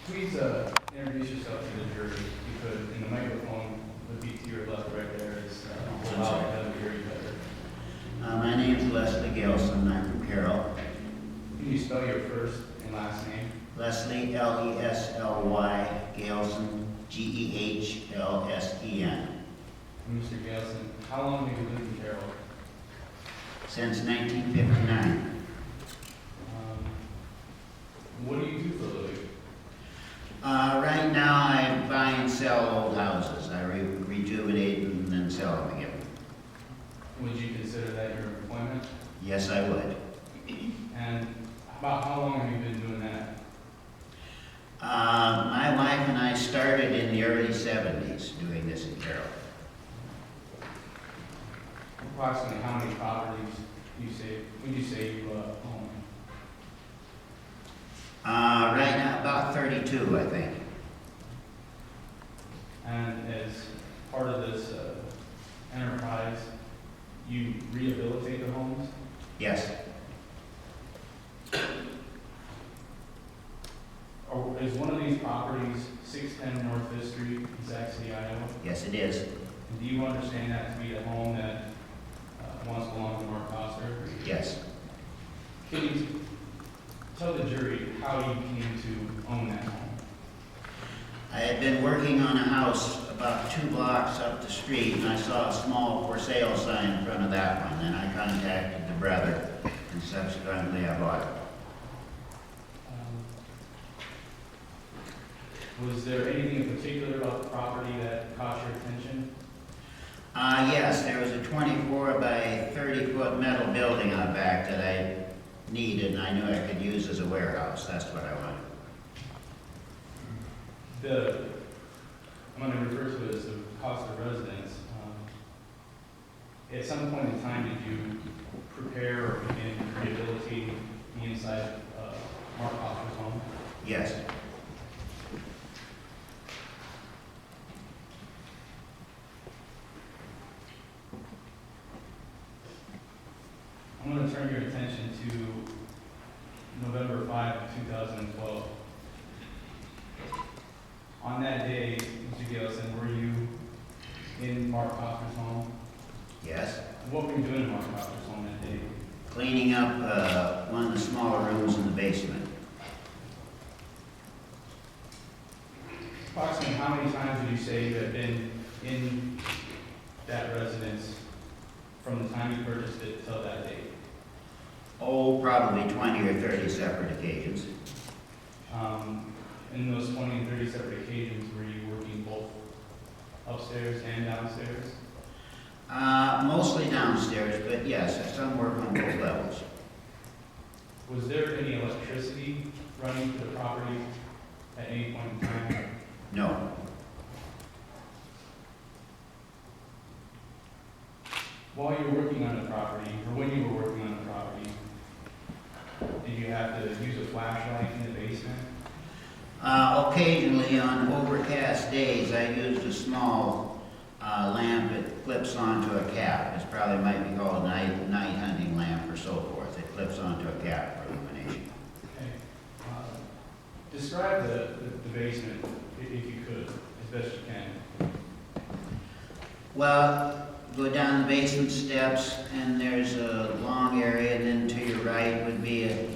Please introduce yourself to the jury, if you could, and the microphone would be to your left right there, is allow them to hear you better. My name is Lesley Gehlsen. I'm from Carroll. Can you spell your first and last name? Lesley, L-E-S-L-Y, Gehlsen, G-E-H-L-S-E-N. Mr. Gehlsen, how long have you lived in Carroll? Since 1959. What do you do for a living? Right now I buy and sell old houses. I rejuvenate them and then sell them again. Would you consider that your employment? Yes, I would. And about how long have you been doing that? My wife and I started in the early 70s doing this in Carroll. Approximately how many properties would you say you own? Right now about 32, I think. And as part of this enterprise, you rehabilitate the homes? Yes. Or is one of these properties 610 North Fifth Street in Sac City, Iowa? Yes, it is. And do you understand that to be a home that once belonged to Mark Foster? Yes. Can you tell the jury how you came to own that home? I had been working on a house about 2 blocks up the street, and I saw a small for sale sign in front of that one, and I contacted the brother, and subsequently I bought it. Was there anything in particular about the property that caught your attention? Yes, there was a 24 by 30 foot metal building out back that I needed, and I knew I could use as a warehouse. That's what I wanted. I'm going to refer to it as the cost of residence. At some point in time, did you prepare or begin rehabilitating the inside of Mark Foster's home? Yes. I'm going to turn your attention to November 5, 2012. On that day, Mr. Gehlsen, were you in Mark Foster's home? Yes. What were you doing in Mark Foster's home that day? Cleaning up one of the smaller rooms in the basement. Approximately how many times would you say you had been in that residence from the time you purchased it till that date? Oh, probably 20 or 30 separate occasions. In those 20 and 30 separate occasions, were you working both upstairs and downstairs? Mostly downstairs, but yes, some work on both levels. Was there any electricity running to the property at any point in time? No. While you were working on the property, or when you were working on the property, did you have to use a flashlight in the basement? Occasionally, on overcast days, I used a small lamp that clips onto a cap. It probably might be called a night hunting lamp or so forth. It clips onto a cap for illumination. Okay. Describe the basement, if you could, as best you can. Well, go down the basement steps, and there's a long area, and then to your right would be a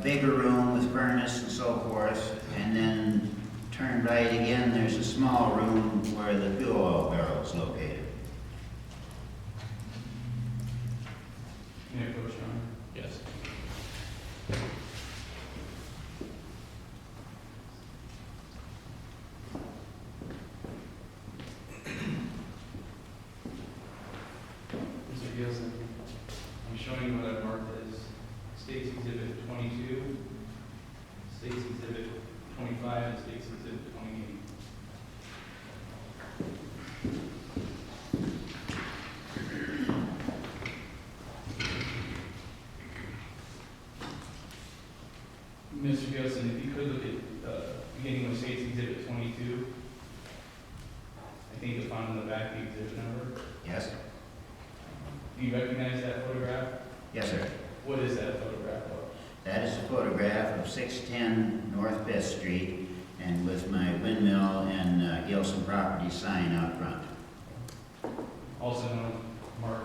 bigger room with furnace and so forth, and then turn right again, there's a small room where the fuel oil barrel is located. May I approach, Your Honor? Yes. Mr. Gehlsen, I'm showing you what I've marked as State's Exhibit 22, State's Exhibit 25, and State's Exhibit 28. Mr. Gehlsen, if you could look at beginning with State's Exhibit 22, I think you'll find on the back the exhibit number. Yes? Do you recognize that photograph? Yes, sir. What is that photograph of? That is a photograph of 610 North 5th Street and with my windmill and Gehlsen property sign out front. Also known as Mark.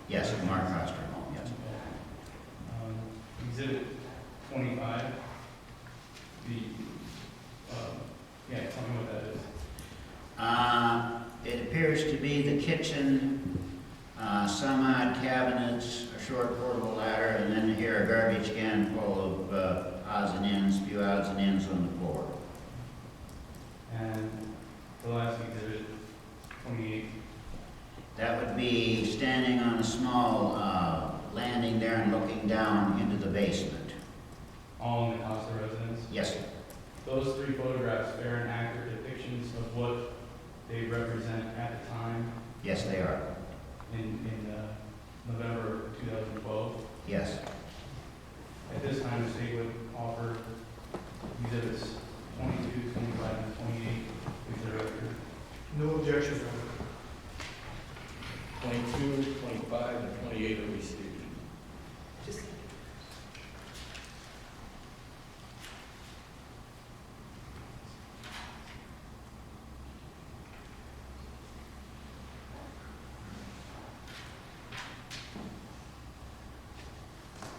Yes, Mark Foster Home, yes. Exhibit 25, yeah, tell me what that is. It appears to be the kitchen, some odd cabinets, a short portable ladder, and then here a garbage can full of odds and ends, few odds and ends on the floor. And the last exhibit, 28. That would be standing on a small landing there and looking down into the basement. All in the house of residence. Yes, Those three photographs bear an accurate depictions of what they represent at the time yes, they are. in November 2012. Yes. At this time, the state would offer exhibits 22, 25, and 28 with the record. No objection, Your Honor. 22, 25, and 28 are received.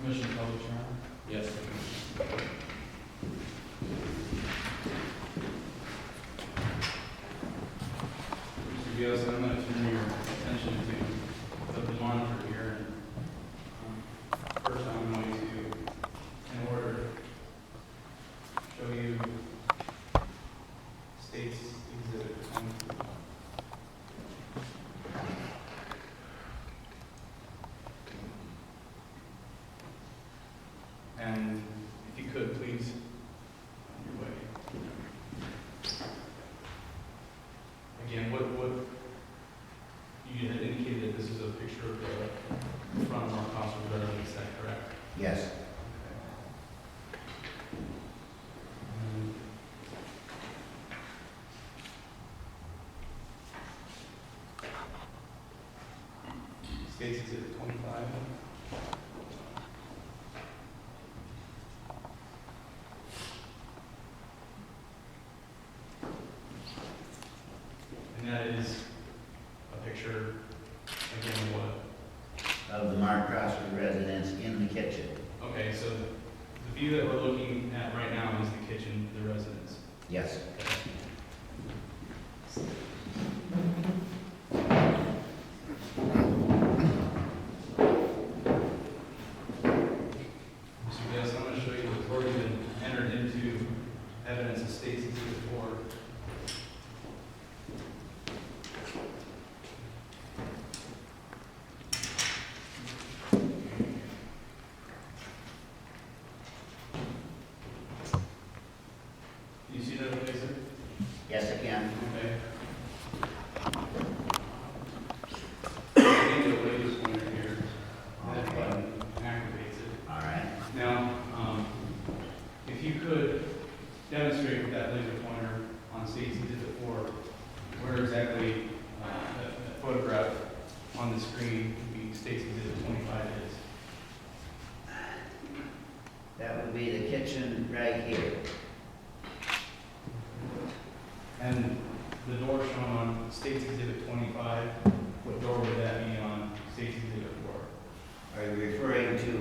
Commission public, Your Honor. Yes. Mr. Gehlsen, I'm going to turn your attention to the monitor here. First, I'm going to, in order, show you state's exhibit 22. And if you could, please, on your way. Again, what you had indicated that this is a picture of the front of our hospital residence, is that correct? Yes. And State's exhibit 25. And that is a picture, again, of what? Of the Mark Crosby residence in the kitchen. Okay, so the view that we're looking at right now is the kitchen, the residence. Yes. Mr. Gehlsen, I'm going to show you what's already been entered into evidence of State's exhibit 4. Do you see that okay, sir? Yes, I can. Okay. I need a laser pointer here. That button activates it. All right. Now, if you could demonstrate with that laser pointer on State's exhibit 4, where exactly that photograph on the screen, the State's exhibit 25 is. That would be the kitchen right here. And the door shown on State's exhibit 25, what door would that be on State's exhibit 4? Are you referring to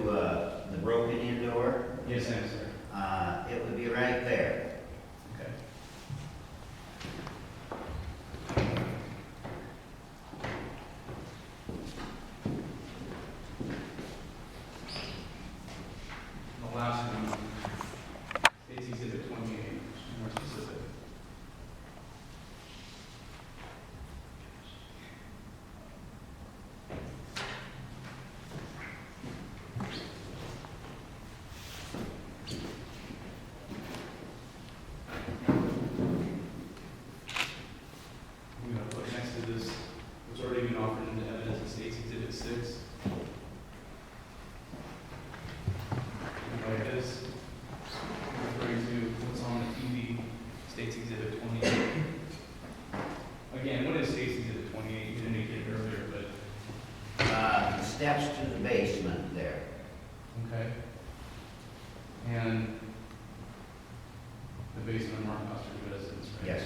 the broken-in door? Yes, ma'am, sir. It would be right there. Okay. The last one, State's exhibit 28, more specific. I'm going to put next to this, what's already been offered into evidence in State's exhibit 6. Like this, referring to what's on the TV, State's exhibit 28. Again, what is State's exhibit 28? You indicated earlier, but, The steps to the basement there. okay. And the the basement of Mark Foster's residence, right? Yes.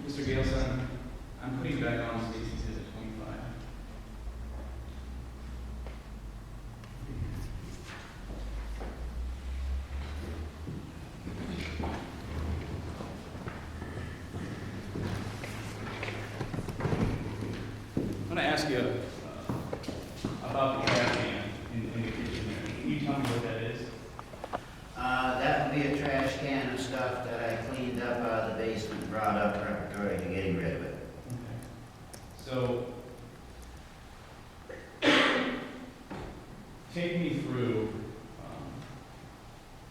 Mr. Gehlsen, I'm putting back on Stacy's Exhibit 25. I'm going to ask you about the trash can in the kitchen there. Can you tell me what that is? That would be a trash can of stuff that I cleaned up out of the basement and brought up preparatory to getting rid of it. Okay. So, take me through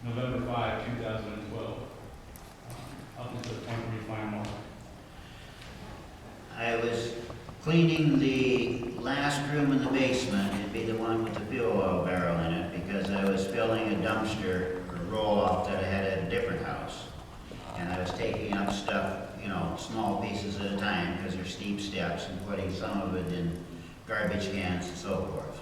November 5, 2012, up until the point where you find Mark. I was cleaning the last room in the basement. It'd be the one with the fuel oil barrel in it, because I was filling a dumpster or roll-off that I had at a different house. And I was taking up stuff, you know, small pieces at a time, because they're steep steps, and putting some of it in garbage cans and so forth.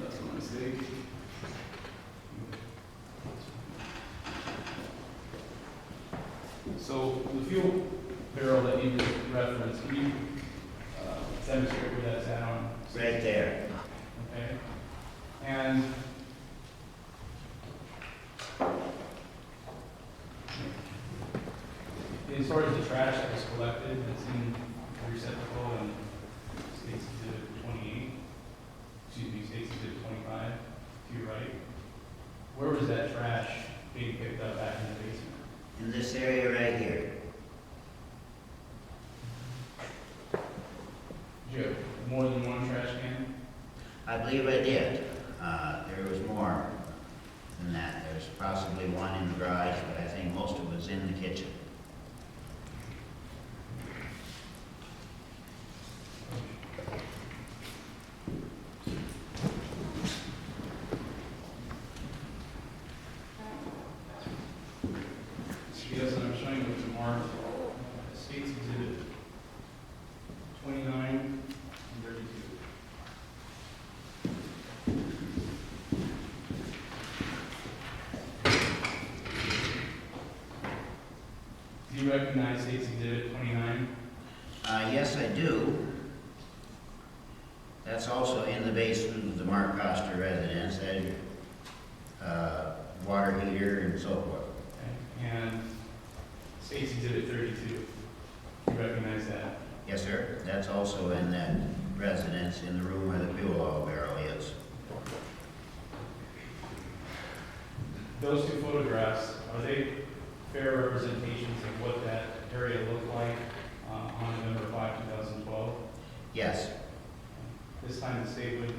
That's a mistake. So the fuel barrel that you referenced, can you demonstrate where that's at on? Right there. Okay. And as far as the trash that was collected, that's in the receptacle and State's Exhibit 28, excuse me, State's Exhibit 25, to your right, where was that trash being picked up back in the basement? In this area right here. Did you have more than one trash can? I believe I did. There was more than that. There's possibly one in the garage, but I think most of it was in the kitchen. Mr. Gehlsen, I'm showing you the mark, State's Exhibit 29 and 32. Do you recognize State's Exhibit 29? Yes, I do. That's also in the basement of the Mark Coster residence. That is, water heater and so forth. Okay. And State's Exhibit 32. You recognize that? Yes, sir. That's also in that residence, in the room where the fuel oil barrel is. Those two photographs, are they fair representations of what that area looked like on November 5, 2012? Yes. This time the state would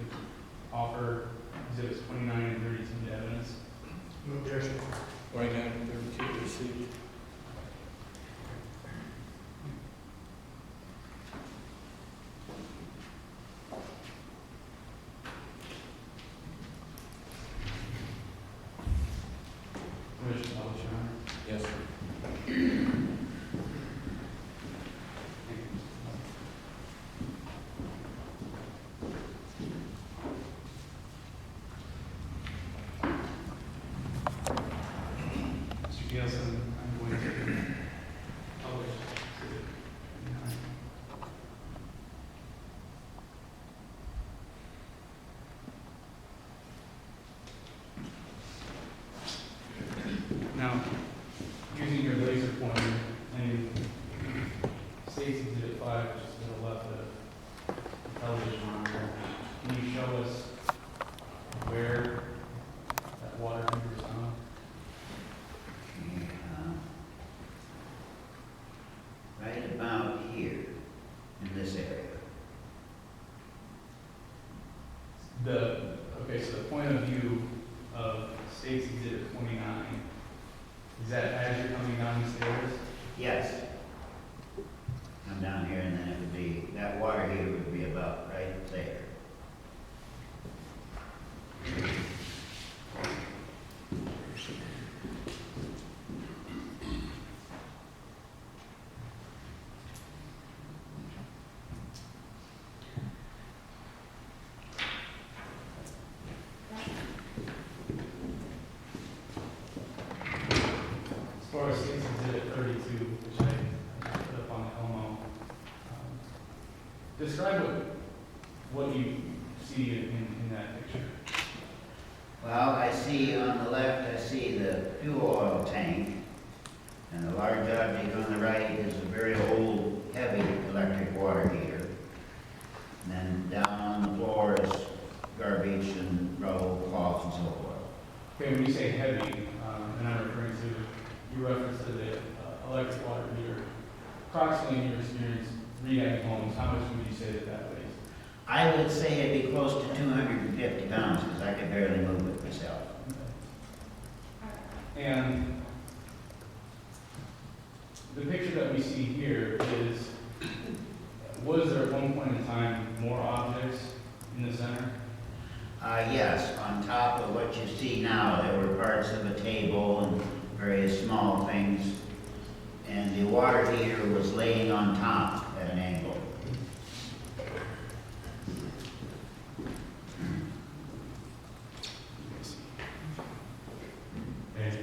offer exhibits 29 and 32 to evidence. No objection. 29 and 32 received. Commissioner Ellis, Your Honor. Yes, sir. Mr. Gehlsen, I'm going to publish exhibit 29. Now, using your laser pointer and State's Exhibit 5, which is to the left of the television monitor, can you show us where that water heater is on? Right about here, in this area. Okay, so the point of view of State's Exhibit 29, is that as you're coming down the stairs? Yes. Come down here and then it would be, that water heater would be about right there. Describe what you see in that picture. Well, I see on the left, I see the fuel oil tank, and the large object on the right is a very old, heavy electric water heater. And then down on the floor is garbage and rubble, cloth, and so forth. Okay, when you say heavy, and I'm referring to, you reference to the electric water heater. Approximately in your experience, rehabbing homes, how much would you say that weighs? I would say it'd be close to 250 pounds, because I could barely move it myself. And the picture that we see here is, was there at one point in time more objects in the center? Yes, on top of what you see now, there were parts of a table and various small things. And the water heater was laying on top at an angle. Okay.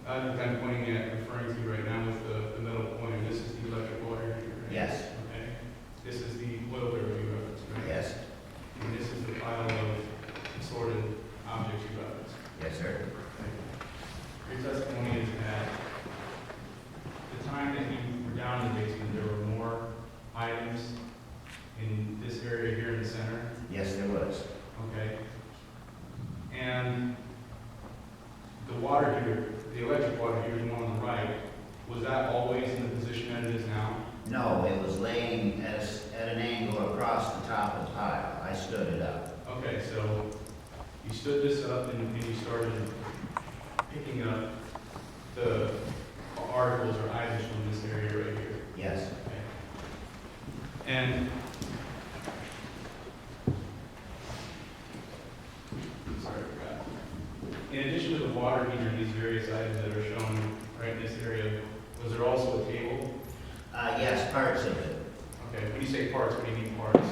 That I'm pointing at, referring to right now with the metal pointer, this is the electric water heater, right? Yes, Okay. This is the oil barrel you referenced, right? yes, And this is the pile of assorted objects you referenced. yes, sir. Your testimony is that the time that you were down in the basement, there were more items in this area here in the center, Yes, there was. okay? And the water heater, the electric water heater, the one on the right, was that always in the position that it is now? No, it was laying at an angle across the top of the pile. I stood it up. Okay, so you stood this up and you started picking up the articles or items from this area right here. Yes, Okay. And sorry, I forgot. In addition to the water heater and these various items that are shown right in this area, was there also a table? yes, parts of it. Okay, when you say parts, what do you mean parts?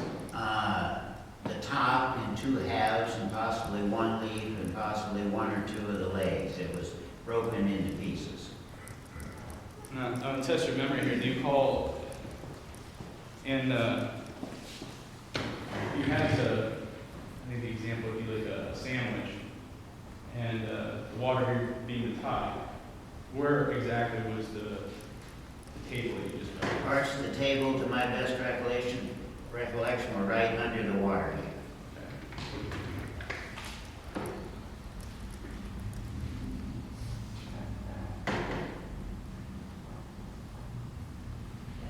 The top in two halves and possibly one leaf and possibly one or two of the legs. It was broken into pieces. Now, I'm gonna test your memory here. Do you call in you had maybe the example would be like a sandwich and the water here being the top. Where exactly was the table that you just mentioned? Parts of the table, to my best recollection, were right under the water heater.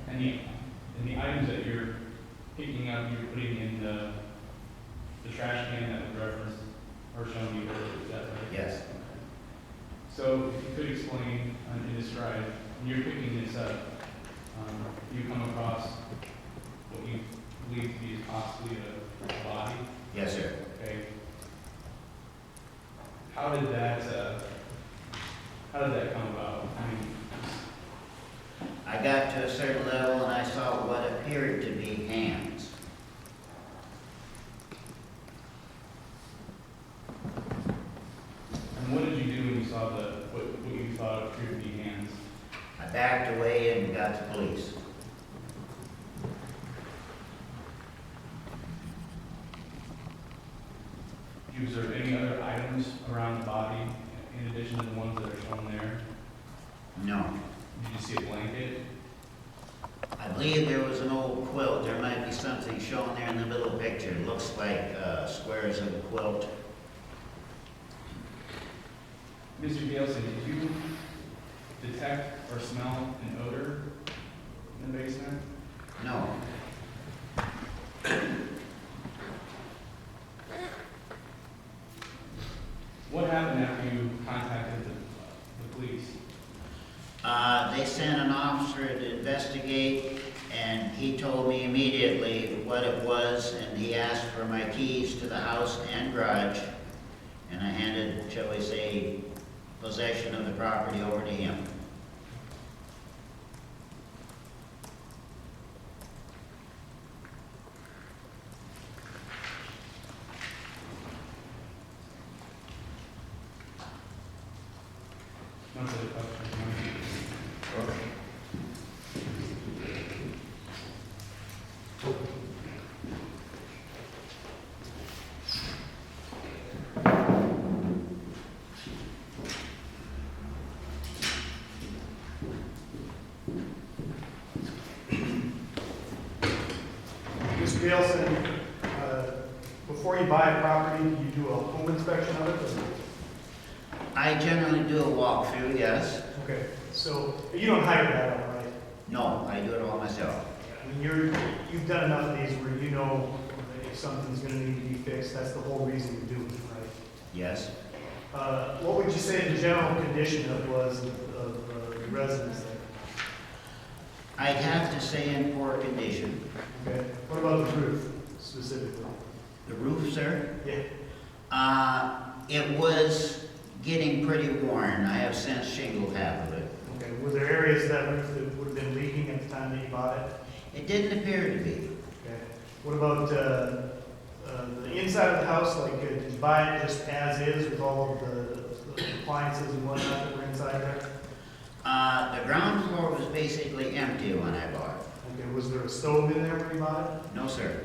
And the items that you're picking up, you're putting in the trash can that was referenced or shown you earlier, is that right? Yes. So if you could explain and describe, when you're picking this up, you come across what you believe to be possibly a body, Yes, sir. okay? How did that come about? I mean, I got to a certain level and I saw what appeared to be hands. and what did you do when you saw what you thought appeared to be hands? I backed away and got the police. Did you observe any other items around the body in addition to the ones that are shown there? No. Did you see a blanket? I believe there was an old quilt. There might be something shown there in the middle picture. It looks like squares of a quilt. Mr. Gehlsen, did you detect or smell an odor in the basement? No. What happened after you contacted the police? They sent an officer to investigate, and he told me immediately what it was, and he asked for my keys to the house and garage, and I handed, shall we say, possession of the property over to him. No further questions. Gehlsen, before you buy a property, do you do a home inspection of it? I generally do a walkthrough, yes. Okay, so you don't hire that out, right? No, I do it all myself. I mean, you've done enough of these where you know if something's gonna need to be fixed, that's the whole reason you do it, right? Yes. What would you say the general condition of the residence there? I'd have to say in poor condition. Okay, what about the roof specifically? The roof, sir? Yeah, It was getting pretty worn. I have since shingled half of it. okay, were there areas of that roof that would have been leaking at the time that you bought it? It didn't appear to be. Okay, what about, the inside of the house, like, did you buy it just as is with all of the appliances and whatnot that were inside there? The ground floor was basically empty when I bought it. Okay, was there a stove in there when you bought it? No, sir.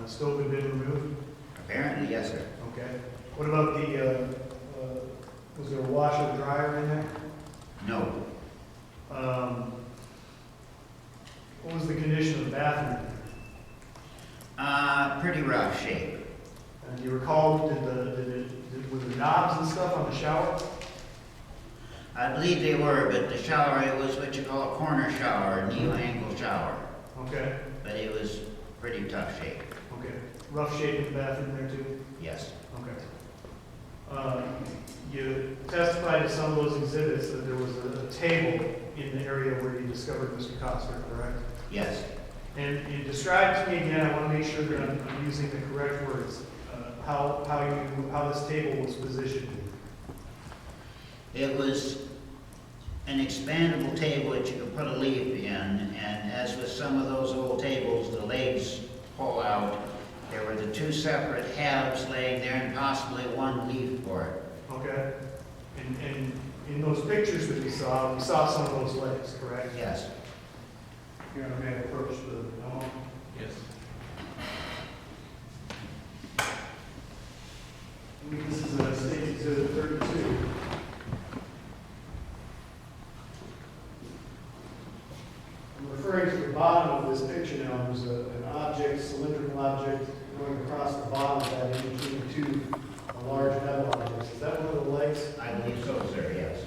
Stove had been removed? Apparently, yes, sir. Okay. What about was there a washer dryer in there? No. What was the condition of the bathroom? Pretty rough shape. Do you recall, were there knobs and stuff on the shower? I believe they were, but the shower, it was what you call a corner shower, knee-ankle shower. Okay, But it was pretty tough shape. okay. Rough shape in the bathroom there too? Yes. Okay. You testified to some of those exhibits that there was a table in the area where you discovered Mr. Coster, correct? Yes. And you described to me again, I want to make sure that I'm using the correct words, how this table was positioned. It was an expandable table that you could put a leaf in, and as with some of those old tables, the legs pull out. There were the two separate halves laying there and possibly one leaf for it. Okay? And in those pictures that we saw some of those legs, correct? Yes. Here, I may approach the demo. Yes. This is a state exhibit 32. I'm referring to the bottom of this picture now. There's an object, cylindrical object, going across the bottom of that in between two large metal objects. Is that one of the legs? I believe so, sir, yes.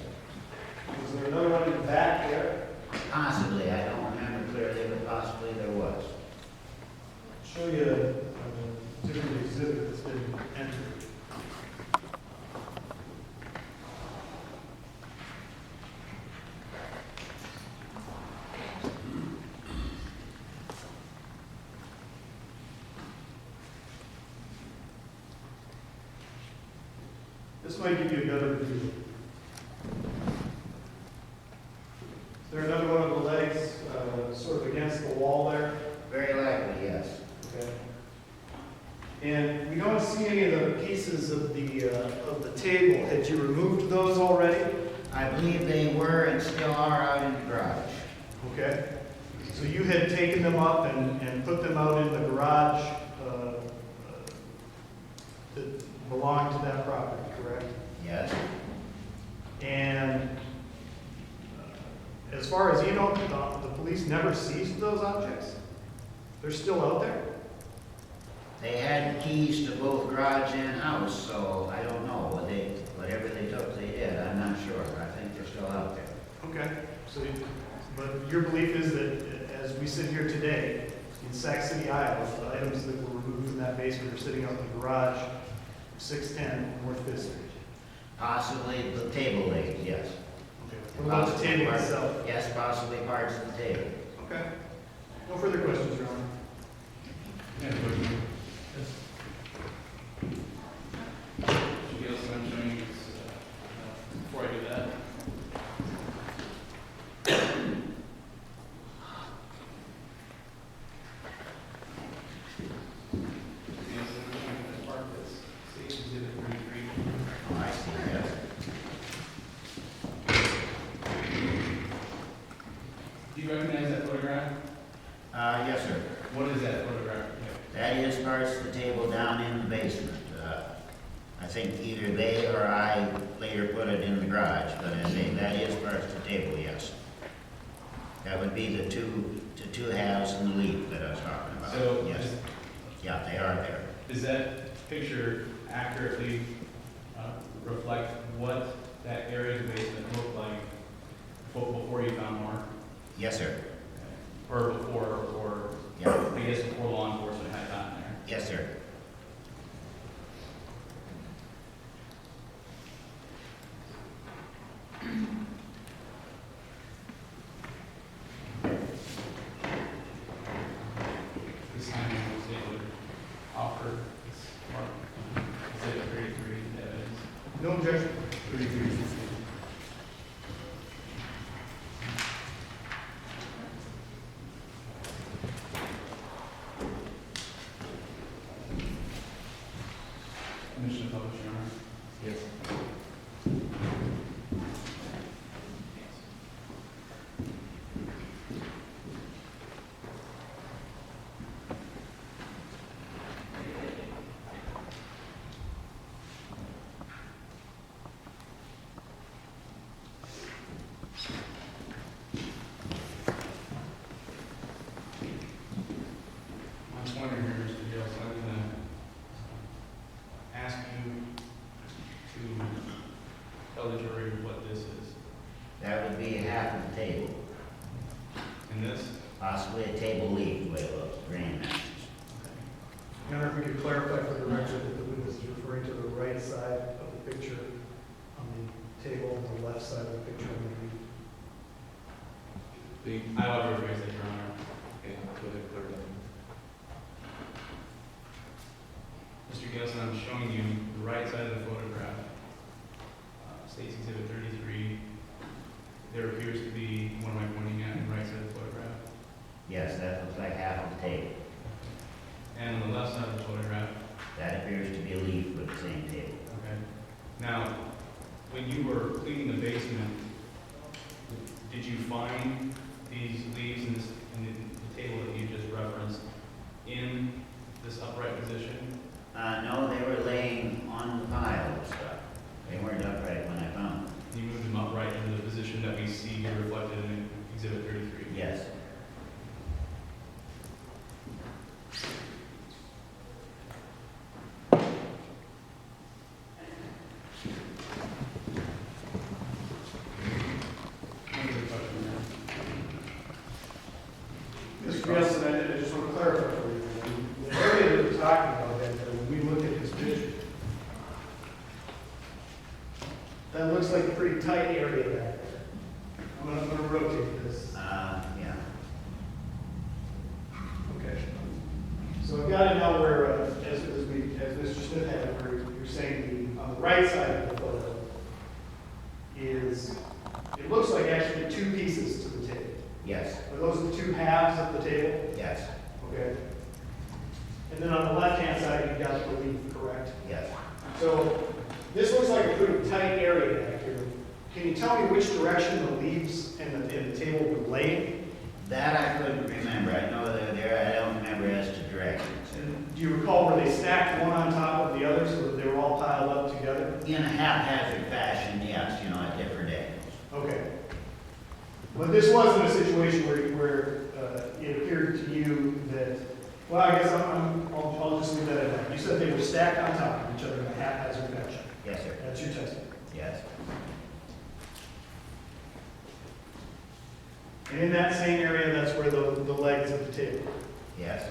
Is there another one in the back there? Possibly, I don't remember clearly, but possibly there was. I'll show you a different exhibit that's been entered. This might give you a better view. Is there another one of the legs sort of against the wall there? Very likely, yes. Okay. And we don't see any of the pieces of the table. Had you removed those already? I believe they were and still are out in the garage. Okay. So you had taken them up and put them out in the garage that belonged to that property, correct? Yes. And as far as you know, the police never seized those objects? They're still out there? They had keys to both garage and house, so I don't know. Whatever they took, they did. I'm not sure. I think they're still out there. Okay. So, but your belief is that as we sit here today, in Sac City, Iowa, the items that were removed from that basement are sitting out in the garage, 610 North Fifth Street? Possibly the table legs, yes. Okay. What about the Possibly table parts- itself? Yes, possibly parts of the table. Okay. No further questions, Your Honor. Yeah, question. Gehlsen, I'm showing you, before I do that. Gehlsen, I'm showing you that part that's, see, exhibit 33. Oh, I see, yes. Do you recognize that photograph? Yes, sir. What is that photograph? That is parts of the table down in the basement. I think either they or I later put it in the garage, but that is parts of the table, yes. That would be the two halves and the leaf that I was talking about. So, Yes. Yeah, they are there. Does that picture accurately reflect what that area of the basement looked like before you found Mark? Yes, sir. Or or Yeah. I guess before law enforcement had gotten there? Yes, sir. This time I was able to offer this Mark exhibit 33 evidence. No objection. 33. Permission to publish, Your Honor. Yes. I'm just wondering here, Mr. Gehlsen, I'm going to ask you to tell the jury what this is. That would be half of the table, And this? possibly a table leaf, the way it looks, grain matches. Your Honor, if we could clarify for the record that the witness is referring to the right side of the picture on the table, and the left side of the picture on the leaf. The, I will rephrase that, Your Honor. okay, go ahead, clear it up. Mr. Gehlsen, I'm showing you the right side of the photograph. State's Exhibit 33. There appears to be, what am I pointing at, in the right side of the photograph? Yes, that looks like half of the table. And on the left side of the photograph, That appears to be a leaf with the same table. okay. Now, when you were cleaning the basement, did you find these leaves in the table that you just referenced in this upright position? No, they were laying on the pile of stuff. They weren't upright when I found them. You moved them upright into the position that we see here reflected in Exhibit 33? Yes. Any other question there? Mr. Gehlsen, I just want to clarify for you. The area that we're talking about, that when we look at this picture, that looks like a pretty tight area back there. I'm going to rotate this. Yeah. Okay. So I've got it now where, as Mr. Smith had, it, where you're saying on the right side of the photo is, it looks like actually two pieces to the table. Yes. Are those the two halves of the table? Yes. Okay. And then on the left-hand side, you've got the leaf, correct? Yes. So this looks like a pretty tight area back here. Can you tell me which direction the leaves and the table were laying? That I couldn't remember. I know they're there. I don't remember as to directions. And do you recall, were they stacked one on top of the other so that they were all piled up together? In a haphazard fashion, yes, at different angles. Okay. But this wasn't a situation where it appeared to you that, well, I guess I'll just leave that at that. You said they were stacked on top of each other in a haphazard fashion. Yes, sir. That's your testimony. Yes. And in that same area, that's where the legs of the table. Yes.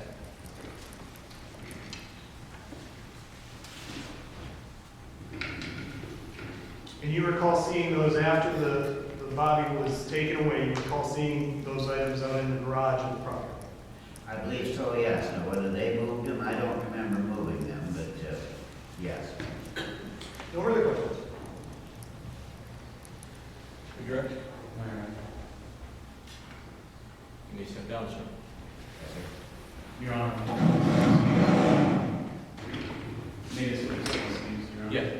And you recall seeing those after the body was taken away, you recall seeing those items out in the garage of the property? I believe so, yes. Now, whether they moved them, I don't remember moving them, but, yes. No further questions? You direct? All right. You may step down, sir. Yes, sir. Your Honor. Made us what it seems, Your Honor. Yeah.